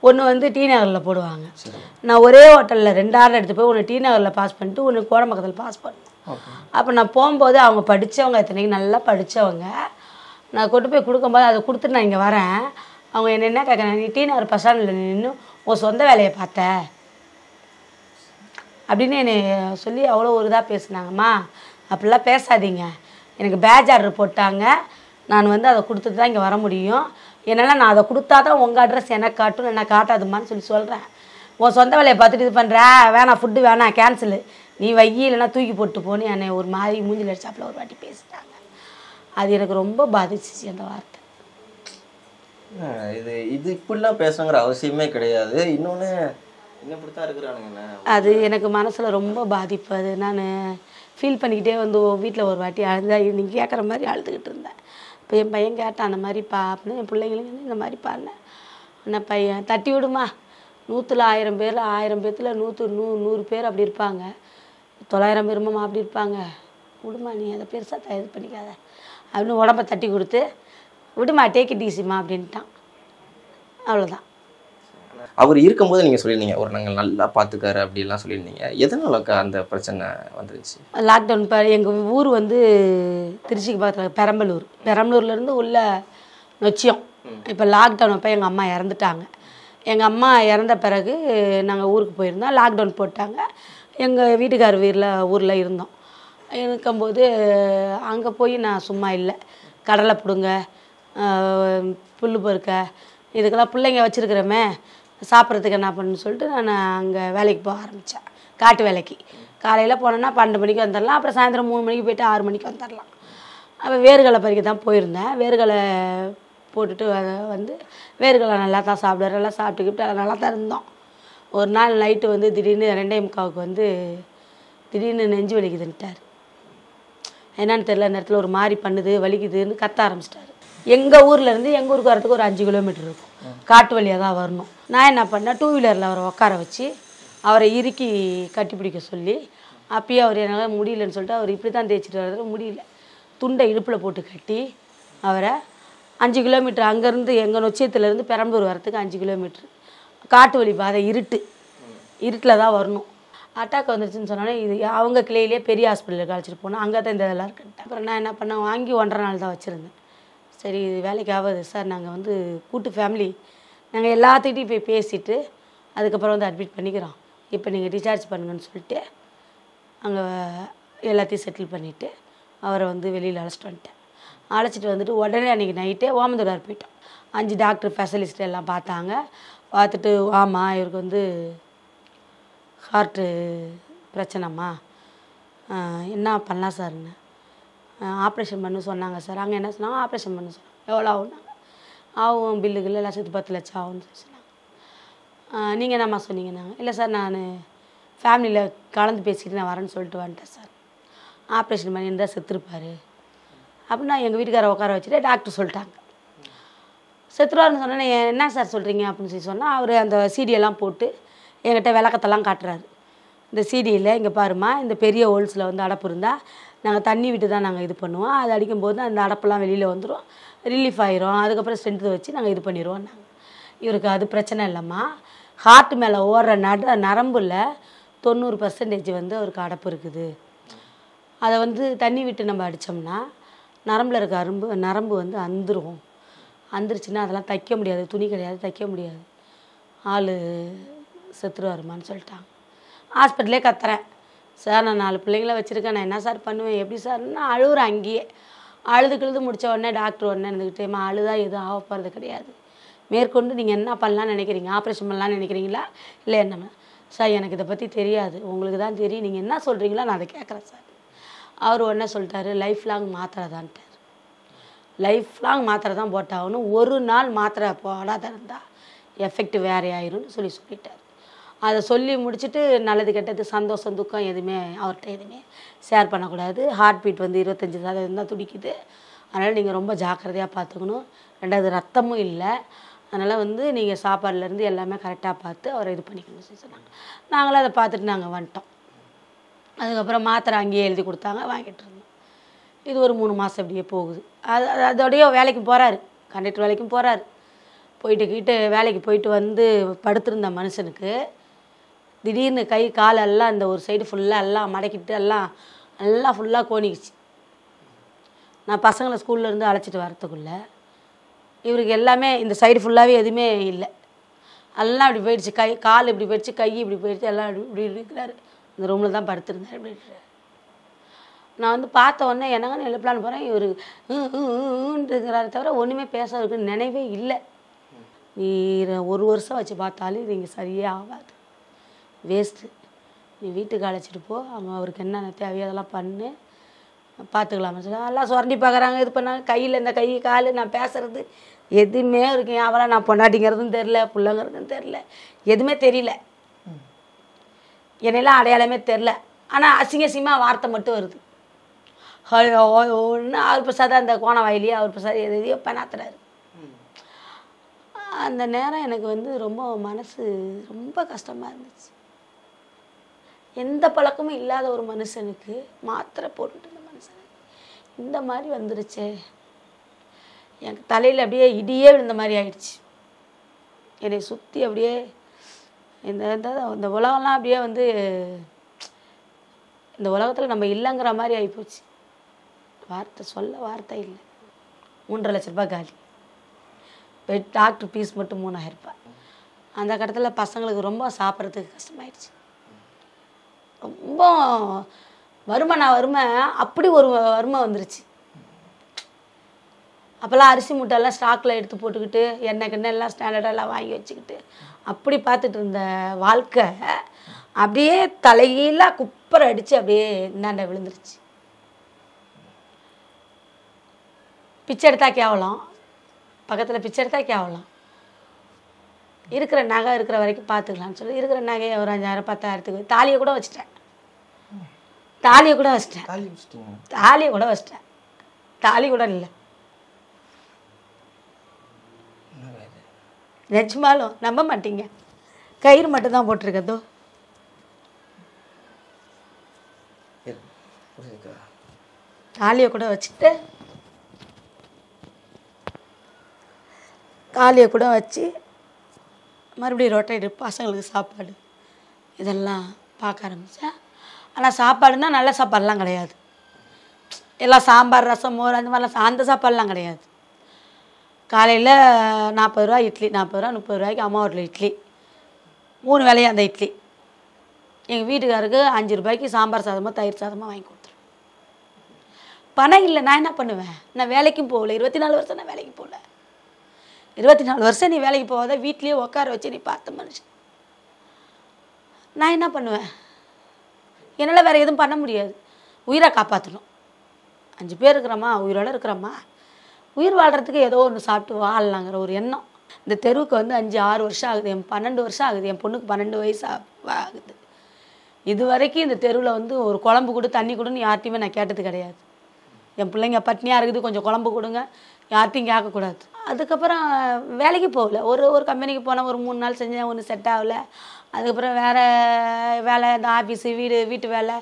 ஒன்று வந்து டி நகரில் போடுவாங்க. நான் ஒரே ஹோட்டலில் 2 ஆர்டர் எடுத்து போய் ஒன்று டி நகரில் பாஸ் பண்ணிட்டு ஒன்று கோடம்பாக்கத்தில் பாஸ் பண்ணேன். அப்போ நான் போகும்போது அவங்க படித்தவங்க, இத்தனைக்கு நல்லா படித்தவங்க, நான் கொண்டு போய் கொடுக்கும்போது அதை கொடுத்துட்டு நான் இங்கே வரேன். அவங்க என்ன கேட்குறேன், நீ டி நகர் பஸ் ஸ்டாண்டில் நின்று உன் சொந்த வேலையை பார்த்த அப்படின்னு என்னை சொல்லி அவ்வளோ ஒரு இதாக பேசுனாங்கம்மா. அப்படிலாம் பேசாதீங்க, எனக்கு பேட்ச் ஆர்டர் போட்டாங்க, நான் வந்து அதை கொடுத்துட்டு தான் இங்கே வர முடியும், என்னால் நான் அதை கொடுத்தா தான் உங்கள் அட்ரஸ் எனக்கு காட்டும், என்ன காட்டாதுமான்னு சொல்லி சொல்கிறேன். உன் சொந்த வேலையை பார்த்துட்டு இது பண்ணுற, வேணாம் ஃபுட்டு வேணாம் கேன்சலு, நீ வை இல்லைன்னா தூக்கி போட்டு போன்னு என்னை ஒரு மாதிரி மூஞ்சில் அடிச்சாப்பில் ஒரு வாட்டி பேசிட்டாங்க. அது எனக்கு ரொம்ப பாதிச்சிச்சு அந்த வார்த்தை. இது இப்படிலாம் பேசணுங்கிற அவசியமே கிடையாது. இன்னொன்று இன்னும் இப்படி தான் இருக்கிறானுங்க. அது எனக்கு மனசில் ரொம்ப பாதிப்பு. அது நான் ஃபீல் பண்ணிக்கிட்டே வந்து வீட்டில் ஒரு வாட்டி அழுதா, நீங்கள் கேட்குற மாதிரி அழுதுகிட்டு இருந்தேன். இப்போ என் பையன் கேட்டான் அந்த மாதிரிப்பா அப்படின்னு, என் பிள்ளைங்களுக்கு இந்த மாதிரி பாடினேன். என்ன பையன் தட்டி விடுமா, 100ல் 1000 பேரில் 1000 பேர்த்தில் 100 பேர் அப்படி இருப்பாங்க, 900 பேருமா அப்படி இருப்பாங்க, விடுமா நீ அதை பெருசாக இது பண்ணிக்காத அப்படின்னு உடம்பை தட்டி கொடுத்து, விடுமா டேக் இட் ஈஸிமா அப்படின்ட்டான். அவ்வளோதான். அவர் இருக்கும்போது நீங்கள் சொல்லியிருந்தீங்க ஒரு நாங்கள் நல்லா பார்த்துக்காரு அப்படிலாம் சொல்லியிருந்தீங்க. எதனாலக்கா அந்த பிரச்சனை வந்துருச்சு? லாக்டவுன். இப்போ எங்கள் ஊர் வந்து திருச்சிக்கு பக்கத்தில் பெரம்பலூர்லேருந்து உள்ள நொச்சியம். இப்போ லாக்டவுன் அப்போ எங்கள் அம்மா இறந்துட்டாங்க. எங்கள் அம்மா இறந்த பிறகு நாங்கள் ஊருக்கு போயிருந்தோம், லாக்டவுன் போட்டாங்க. எங்கள் வீட்டுக்கார் ஊரில் இருந்தோம். இருக்கும்போது அங்கே போய் நான் சும்மா இல்லை, கடலை பிடுங்க, புல் பொறுக்க, இதுக்கெல்லாம் பிள்ளைங்க வச்சுருக்கிறோமே, சாப்பிட்றதுக்கு என்ன பண்ணுன்னு சொல்லிட்டு நான் அங்கே வேலைக்கு போக ஆரம்பித்தேன். காட்டு வேலைக்கு காலையில் போனோன்னா 12 மணிக்கு வந்துடலாம், அப்புறம் சாயந்தரம் 3 மணிக்கு போய்ட்டு 6 மணிக்கு வந்துடலாம். அப்போ வேர்கடலை பறிக்க தான் போயிருந்தேன். வேர்கடலை போட்டுட்டு வந்து வேர்கடலை நல்லா தான் சாப்பிடுவார், நல்லா சாப்பிட்டுக்கிட்டு நல்லா தான் இருந்தோம். ஒரு நாள் நைட்டு வந்து திடீர்னு 2:45 வந்து திடீர்னு நெஞ்சு வலிக்குதுன்ட்டார். என்னன்னு தெரியல, நேரத்தில் ஒரு மாதிரி பண்ணுது வலிக்குதுன்னு கத்த ஆரம்பிச்சிட்டாரு. எங்கள் ஊர்லேருந்து எங்கள் ஊருக்கு வரதுக்கு ஒரு 5 கிலோமீட்டர் இருக்கும், காட்டு வழியாக தான் வரணும். நான் என்ன பண்ணேன், 2 வீலரில் அவரை உட்கார வச்சு அவரை இறுக்கி கட்டி பிடிக்க சொல்லி, அப்பயே அவர் என்னால் முடியலன்னு சொல்லிட்டு அவர் இப்படி தான் தேய்ச்சிட்டு வர்றது முடியல, துண்டை இடுப்பில் போட்டு கட்டி அவரை 5 கிலோமீட்டர் அங்கேருந்து எங்கள் நொச்சியத்துலேருந்து பெரம்பலூர் வரத்துக்கு 5 கிலோமீட்ரு காட்டு வழி பாதை இருட்டில் தான் வரணும். அட்டாக் வந்துருச்சுன்னு சொன்னாலே இது அவங்க கிளையிலே பெரிய ஹாஸ்பிட்டலுக்கு அழைச்சிட்டு போனோம். அங்கே தான் இந்த இதெல்லாம் இருக்குன்ட்டு. அப்புறம் நான் என்ன பண்ணேன், வாங்கி 1.5 நாள் தான் வச்சுருந்தேன். சரி இது வேலைக்கு ஆகாது சார், நாங்கள் வந்து கூட்டு ஃபேமிலி, நாங்கள் எல்லாத்துக்கிட்டையும் போய் பேசிவிட்டு அதுக்கப்புறம் வந்து அட்மிட் பண்ணிக்கிறோம், இப்போ நீங்கள் டிஸ்சார்ஜ் பண்ணுங்கன்னு சொல்லிட்டு அங்கே எல்லாத்தையும் செட்டில் பண்ணிவிட்டு அவரை வந்து வெளியில் அழைச்சிட்டு வந்துட்டு உடனே அன்றைக்கி நைட்டே ஓமந்தூரார் போயிட்டோம். 5 டாக்டர் ஸ்பெஷலிஸ்ட் எல்லாம் பார்த்தாங்க. பார்த்துட்டு ஆமாம் இவருக்கு வந்து ஹார்ட்டு பிரச்சனைம்மா, என்ன பண்ணலாம் சார்ன்னு ஆப்ரேஷன் பண்ண சொன்னாங்க சார். அங்கே என்ன சொன்னாங்க, ஆப்ரேஷன் பண்ண சொன்னாங்க. எவ்வளோ ஆகுனாங்க, ஆகும் பில்லுகள் லட்சத்து 10 லட்சம் ஆகும்னு சொல்லி சொன்னாங்க. நீங்கள் என்னம்மா சொன்னீங்கன்னாங்க, இல்லை சார் நான் ஃபேமிலியில் கலந்து பேசிக்கிட்டு நான் வரேன்னு சொல்லிட்டு வந்துட்டேன் சார், ஆப்ரேஷன் பண்ணியிருந்தால் செத்துருப்பார் அப்படின்னா எங்கள் வீட்டுக்காரை உட்கார வச்சுட்டு டாக்டர் சொல்லிட்டாங்க. செத்துருவாருன்னு சொன்னேன். என்ன சார் சொல்கிறீங்க அப்படின்னு சொல்லி சொன்னால் அவர் அந்த சீடியெல்லாம் போட்டு என்கிட்ட விளக்கத்தெல்லாம் காட்டுறாரு. இந்த சீடியில் இங்கே பாருமா, இந்த பெரிய ஹோல்ஸில் வந்து அடப்பு இருந்தால் நாங்கள் தண்ணி விட்டு தான் நாங்கள் இது பண்ணுவோம், அது அடிக்கும்போது அந்த அடப்பெல்லாம் வெளியில் வந்துடும், ரிலீஃப் ஆயிரும், அதுக்கப்புறம் ஸ்ட்ரென்த்து வச்சு நாங்கள் இது பண்ணிடுவோம். நாங்கள் இவருக்கு அது பிரச்சனை இல்லைம்மா, ஹார்ட் மேலே ஓடுற நரம்பில் 90% வந்து அவருக்கு அடப்பு இருக்குது, அதை வந்து தண்ணி விட்டு நம்ம அடித்தோம்னா நரம்பில் இருக்க நரம்பு வந்து அந்துருச்சுன்னா அதெல்லாம் தைக்க முடியாது, துணி கிடையாது, தைக்க முடியாது, ஆள் செத்துருவாருமான்னு சொல்லிட்டாங்க. ஹாஸ்பிட்டலே கத்துறேன் சார், நான் 4 பிள்ளைங்கள வச்சுருக்கேன், நான் என்ன சார் பண்ணுவேன், எப்படி சார்னா அழுகுறேன். அங்கேயே அழுது முடித்த உடனே டாக்டர் உடனே இருந்துக்கிட்டேம்மா, அழுதா எதுவும் ஆக போகிறது கிடையாது, மேற்கொண்டு நீங்கள் என்ன பண்ணலான்னு நினைக்கிறீங்க, ஆப்ரேஷன் பண்ணலான்னு நினைக்கிறீங்களா இல்லை என்ன சார், எனக்கு இதை பற்றி தெரியாது, உங்களுக்கு தான் தெரியும், நீங்கள் என்ன சொல்கிறீங்களோ நான் அதை கேட்குறேன் சார். அவர் உடனே சொல்லிட்டாரு, லைஃப் லாங் மாத்திரை தான்ட்டார், லைஃப் லாங் மாத்திரை தான் போட்டாகணும், ஒரு நாள் மாத்திரை போடாத இருந்தால் எஃபெக்ட் வேறே ஆயிரும்னு சொல்லிட்டார். அதை சொல்லி முடிச்சுட்டு நல்லது கெட்டது சந்தோஷம் துக்கம் எதுவுமே அவர்கிட்ட எதுவுமே ஷேர் பண்ணக்கூடாது, ஹார்ட் பீட் வந்து 25% தான் துடிக்குது, அதனால் நீங்கள் ரொம்ப ஜாக்கிரதையாக பார்த்துக்கணும், 2வது ரத்தமும் இல்லை, அதனால் வந்து நீங்கள் சாப்பாடுலேருந்து எல்லாமே கரெக்டாக பார்த்து அவரை இது பண்ணிக்கணும்னு சொல்லி சொன்னாங்க. நாங்களும் அதை பார்த்துட்டு நாங்கள் வந்துட்டோம். அதுக்கப்புறம் மாத்திரை அங்கேயே எழுதி கொடுத்தாங்க, வாங்கிட்டு இருந்தோம். இது ஒரு 3 மாதம் அப்படியே போகுது. அதோடைய வேலைக்கு போகிறாரு, கண்டக்டர் வேலைக்கும் போகிறாரு. போயிட்டு வேலைக்கு போயிட்டு வந்து படுத்திருந்த மனுஷனுக்கு திடீர்னு கை கால் எல்லாம் இந்த ஒரு சைடு ஃபுல்லாக எல்லாம் மடக்கிட்டு எல்லாம் ஃபுல்லாக கோணிக்குச்சு. நான் பசங்களை ஸ்கூல்லேருந்து அழைச்சிட்டு வரத்துக்குள்ளே இவருக்கு எல்லாமே இந்த சைடு ஃபுல்லாகவே எதுவுமே இல்லை, எல்லாம் இப்படி போயிடுச்சு, கால் இப்படி போயிடுச்சு, கை இப்படி போயிடுச்சு, எல்லாம் இப்படி இருக்கிறாரு. இந்த ரூமில் தான் படுத்திருந்தார். இப்படி நான் வந்து பார்த்த உடனே என்னங்கன்னு எழுப்பலான்னு போகிறேன், இவர் இருக்கிறாரு தவிர ஒன்றுமே பேசுறதுக்கு நினைவே இல்லை. நீ 1 வருஷம் வச்சு பார்த்தாலும் இது இங்கே சரியே ஆகாது, வேஸ்ட்டு, நீ வீட்டுக்கு அழைச்சிட்டு போ, அவங்க அவருக்கு என்னென்ன தேவையோ அதெல்லாம் பண்ணு, பார்த்துக்கலாமா சொல்லி எல்லாம் சுரண்டி பார்க்குறாங்க, இது பண்ணாங்க. கையில் இந்த கை கால் நான் பேசுகிறது எதுவுமே இருக்கேன், அவளை நான் பொண்டாட்டிங்கிறதும் தெரில, பிள்ளைங்கிறதும் தெரில, எதுவுமே தெரியல, என்னெல்லாம் அடையாளமே தெரில. ஆனால் அசிங்கமாக வார்த்தை மட்டும் வருது. ஒன்று அவர் பிரசாத் அந்த கோண வாயிலேயே அவர் பிரசாத் எதையோ பண்ணாத்துறாரு. அந்த நேரம் எனக்கு வந்து ரொம்ப மனசு ரொம்ப கஷ்டமாக இருந்துச்சு. எந்த பழக்கமும் இல்லாத ஒரு மனுஷனுக்கு மாத்திரை போட்டுட்டு இந்த மனுஷனுக்கு இந்த மாதிரி வந்துருச்சே, எனக்கு தலையில் அப்படியே இடியே விழுந்த மாதிரி ஆயிடுச்சு. என்னை சுற்றி அப்படியே இந்த உலகம்லாம் அப்படியே வந்து இந்த உலகத்தில் நம்ம இல்லைங்கிற மாதிரி ஆகிப்போச்சு. சொல்ல வார்த்தை இல்லை. 3.5 லட்ச ரூபாய் காலி, டாக்டர் ஃபீஸ் மட்டும் 3000 ரூபாய். அந்த கட்டத்தில் பசங்களுக்கு ரொம்ப சாப்பிட்றதுக்கு கஷ்டமாயிடுச்சு. ரொம்ப வறுமை அப்படி ஒரு வறுமை வந்துருச்சு. அப்போல்லாம் அரிசி மூட்டையெல்லாம் ஸ்டாக்கில் எடுத்து போட்டுக்கிட்டு எண்ணெய் எல்லாம் ஸ்டாண்டர்டெல்லாம் வாங்கி வச்சுக்கிட்டு அப்படி பார்த்துட்டு இருந்த வாழ்க்கை அப்படியே தலையெல்லாம் குப்பரை அடித்து அப்படியே இந்தாண்ட விழுந்துருச்சு. பிச்சை எடுத்தா கேவலம், பக்கத்தில் பிச்சை எடுத்தா கேவலம், இருக்கிற நகை இருக்கிற வரைக்கும் பார்த்துக்கலான்னு சொல்லி இருக்கிற நகையை ஒரு 5000 10,000த்துக்கு தாலியை கூட வச்சிட்டேன். தாலி கூட இல்லை, நிஜமாலும் நம்ப மாட்டீங்க, கயிறு மட்டும்தான் போட்டிருக்கதோ. தாலியை கூட வச்சுட்டு தாலியை கூட வச்சு மறுபடியும் ரொட்டேட்டு பசங்களுக்கு சாப்பாடு இதெல்லாம் பார்க்க ஆரம்பித்தேன். ஆனால் சாப்பாடுன்னா நல்ல சாப்பாடுலாம் கிடையாது. எல்லாம் சாம்பார் ரசம் மோர் அந்த மாதிரிலாம் அந்த சாப்பாடுலாம் கிடையாது. காலையில் 40 ரூபா இட்லி, 40 ரூபா 30 ரூபாய்க்கு அம்மா வீட்டில் இட்லி, 3 வேளையும் அந்த இட்லி. எங்கள் வீட்டுக்காருக்கு 5 ரூபாய்க்கு சாம்பார் சாதமாக தயிர் சாதமாக வாங்கி கொடுத்துருவேன். பணம் இல்லை, நான் என்ன பண்ணுவேன்? நான் வேலைக்கும் போகல. 24 வருஷம் நான் வேலைக்கு போகல. 24 வருஷம் நீ வேலைக்கு போகாத வீட்லேயே உட்கார வச்சு நீ பார்த்த மனுஷன். நான் என்ன பண்ணுவேன்? என்னால் வேறு எதுவும் பண்ண முடியாது. உயிரை காப்பாற்றணும். 5 பேர் இருக்கிறோமா, உயிரோடு இருக்கிறோமா, உயிர் வாழ்கிறதுக்கு ஏதோ ஒன்று சாப்பிட்டு வாழலாங்கிற ஒரு எண்ணம். இந்த தெருவுக்கு வந்து 5-6 வருஷம் ஆகுது. என் 12 வருஷம் ஆகுது. என் பொண்ணுக்கு 12 வயசு ஆகுது. இது வரைக்கும் இந்த தெருவில் வந்து ஒரு குழம்பு கொடு தண்ணி கொடுன்னு யார்ட்டையுமே நான் கேட்டது கிடையாது. என் பிள்ளைங்க பட்னியாக இருக்குது, கொஞ்சம் குழம்பு கொடுங்க, யார்ட்டையும் கேட்கக்கூடாது. அதுக்கப்புறம் வேலைக்கு போகல. ஒரு கம்பெனிக்கு போனேன், ஒரு 3 நாள் செஞ்சேன், ஒன்றும் செட் ஆகலை. அதுக்கப்புறம் வேறு வேலை, இந்த ஆஃபீஸு வீட்டு வேலை,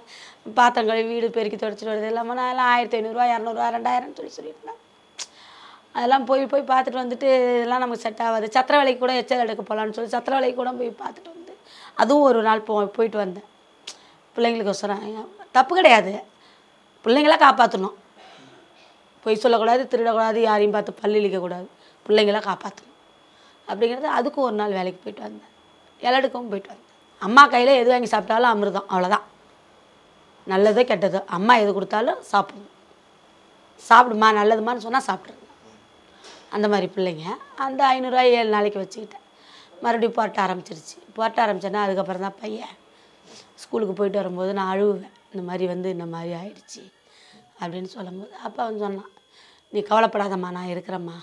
பாத்திரம் கழுவி வீடு பெருக்கி துடைச்சிட்டு வருது இல்லாமல் நான் எல்லாம் 1500 200 2000 சொல்லியிருந்தேன். அதெல்லாம் போய் பார்த்துட்டு வந்துட்டு இதெல்லாம் நமக்கு செட் ஆகாது. சத்திர வேலைக்கு கூட எச்சல் எடுக்க போகலான்னு சொல்லி சத்திர வேலைக்கு கூட போய் பார்த்துட்டு வந்து அதுவும் ஒரு நாள் போயிட்டு வந்தேன். பிள்ளைங்களுக்கு ஒசரம் தப்பு கிடையாது, பிள்ளைங்கள காப்பாற்றணும். பொய் சொல்லக்கூடாது, திருடக்கூடாது, யாரையும் பார்த்து பல்லு இழிக்கக்கூடாது, பிள்ளைங்கள காப்பாற்றணும் அப்படிங்கிறது. அதுக்கும் ஒரு நாள் வேலைக்கு போயிட்டு வந்தேன். இலடுக்கவும் போயிட்டு வந்தேன். அம்மா கையில் எது வாங்கி சாப்பிட்டாலும் அமிர்தம், அவ்வளோதான். நல்லதோ கெட்டதோ அம்மா எது கொடுத்தாலும் சாப்பிடணும். சாப்பிடுமா நல்லதுமான்னு சொன்னால் சாப்பிட்ருங்க. அந்த மாதிரி பிள்ளைங்க. அந்த 500 ரூபாய் 7 நாளைக்கு வச்சுக்கிட்டேன். மறுபடியும் புரட்ட ஆரம்பிச்சேன்னா அதுக்கப்புறம் தான் பையன் ஸ்கூலுக்கு போயிட்டு வரும்போது நான் அழுவேன். இந்த மாதிரி ஆயிடுச்சு அப்படின்னு சொல்லும்போது அப்போ அவன் சொன்னான், நீ கவலைப்படாதம்மா, நான் இருக்கிறேம்மா,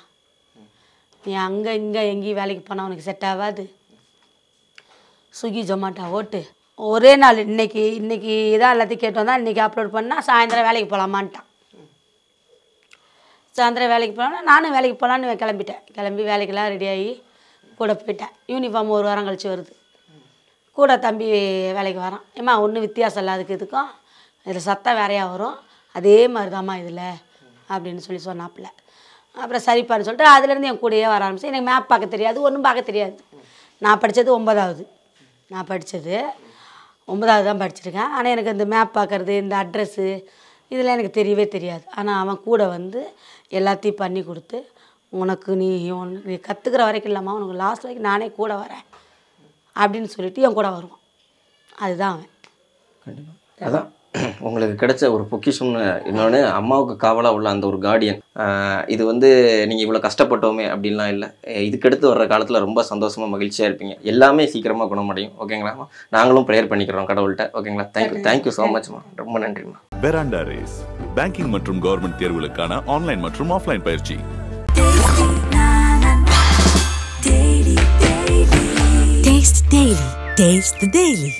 நீ அங்கே இங்கே எங்கேயும் வேலைக்கு போனால் உனக்கு செட் ஆகாது, ஸ்விக்கி ஜொமேட்டோ ஓட்டு, ஒரே நாள் இன்னைக்கு இதான் எல்லாத்தையும் கேட்டு வந்தால் இன்றைக்கி அப்லோட் பண்ணால் சாயந்தரம் வேலைக்கு போகலாமான்ட்டான். சாயந்தரம் வேலைக்கு போகலான்னா நானும் வேலைக்கு போகலான்னு கிளம்பி வேலைக்கெல்லாம் ரெடியாகி கூட போயிட்டேன். யூனிஃபார்ம் 1 வாரம் கழிச்சு வருது. கூட தம்பி வேலைக்கு வரான். ஏம்மா ஒன்றும் வித்தியாசம் இல்லை, அதுக்கு இதுக்கும் இதில் சத்தம் வேறையாக வரும், அதே மாதிரி தாம்மா இதில் அப்படின்னு சொன்னாப்புல. அப்புறம் சரிப்பான்னு சொல்லிட்டு அதுலேருந்து என் கூடயே வர ஆரம்பிச்சு. எனக்கு மேப் பார்க்க தெரியாது, ஒன்றும் பார்க்க தெரியாது. நான் படித்தது 9வது. நான் படித்தது 9வது தான் படிச்சிருக்கேன். ஆனால் எனக்கு இந்த மேப் பார்க்குறது, இந்த அட்ரெஸ்ஸு இதெல்லாம் எனக்கு தெரியவே தெரியாது. ஆனால் அவன் கூட வந்து எல்லாத்தையும் பண்ணி கொடுத்து, உனக்கு நீ கற்றுக்கிற வரைக்கும் இல்லாமல் உனக்கு லாஸ்ட் வரைக்கும் நானே கூட வரேன் அப்படின்னு சொல்லிட்டு என் கூட வருவான். அதுதான் அவன். கண்டிப்பாக அதான் உங்களுக்கு கிடைச்ச ஒரு பொக்கிஷம்னு. இன்னொன்று, அம்மாவுக்கு காவலாக உள்ள அந்த ஒரு கார்டியன். இது வந்து நீங்கள் இவ்வளோ கஷ்டப்பட்டோமே அப்படின்லாம் இல்லை. இதுக்கடுத்து வர்ற காலத்தில் ரொம்ப சந்தோஷமாக மகிழ்ச்சியாக இருப்பீங்க. எல்லாமே சீக்கிரமாக குணமடையும். ஓகேங்களா? நாங்களும் ப்ரேயர் பண்ணிக்கிறோம் கடவுள்கிட்ட. ஓகேங்களா? தேங்க்யூ ஸோ மச்மா. ரொம்ப நன்றிம்மா. பெராண்டா ரேஸ் பேங்கிங் மற்றும் கவர்மெண்ட் தேர்வுகளுக்கான ஆன்லைன் மற்றும் ஆஃப்லைன் பயிற்சி. Taste the Daily.